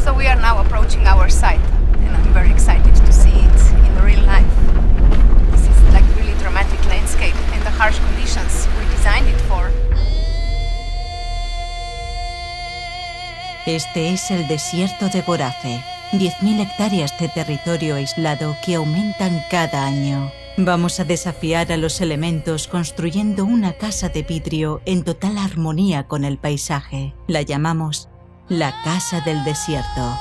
So we are now approaching our site, and I'm very excited to see it in real life. This is like really dramatic landscape and the harsh conditions we designed it for. Este es el desierto de Gorafe, 10.000 hectáreas de territorio aislado que aumentan cada año. Vamos a desafiar a los elementos construyendo una casa de vidrio en total armonía con el paisaje. La llamamos la Casa del Desierto.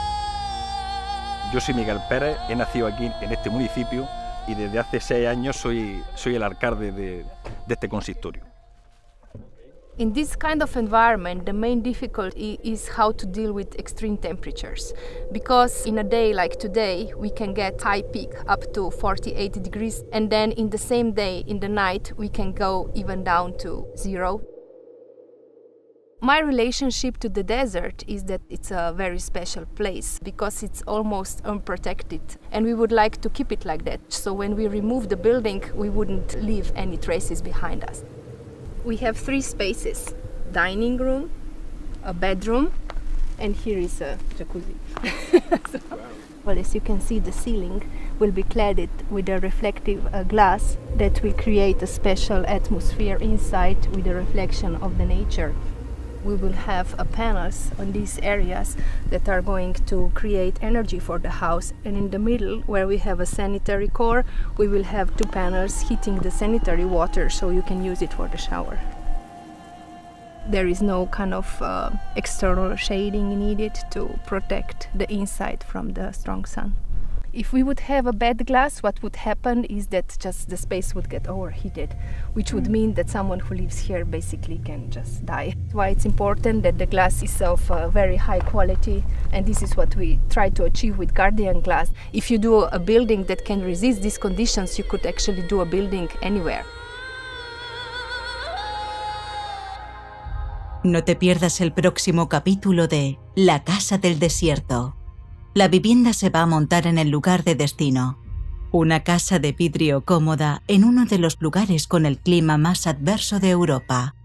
Yo soy Miguel Pérez, he nacido aquí en este municipio y desde hace 6 años soy el alcalde de este consistorio. In this kind of environment, the main difficulty is how to deal with extreme temperatures. Because in a day like today, we can get high peak up to 48 degrees, and then in the same day, in the night, we can go even down to 0. My relationship to the desert is that it's a very special place because it's almost unprotected, and we would like to keep it like that. So when we remove the building, we wouldn't leave any traces behind us. We have 3 spaces: dining room, a bedroom, and here is a jacuzzi. Well, as you can see, the ceiling will be cladded with a reflective glass that will create a special atmosphere inside with a reflection of the nature. We will have panels on these areas that are going to create energy for the house, and in the middle, where we have a sanitary core, we will have 2 panels heating the sanitary water so you can use it for the shower. There is no kind of external shading needed to protect the inside from the strong sun. If we would have a bad glass, what would happen is that just the space would get overheated, which would mean that someone who lives here basically can just die. That's why it's important that the glass is of very high quality, and this is what we try to achieve with Guardian Glass. If you do a building that can resist these conditions, you could actually do a building anywhere. No te pierdas el próximo capítulo de La Casa del Desierto. La vivienda se va a montar en el lugar de destino. Una casa de vidrio cómoda en uno de los lugares con el clima más adverso de Europa.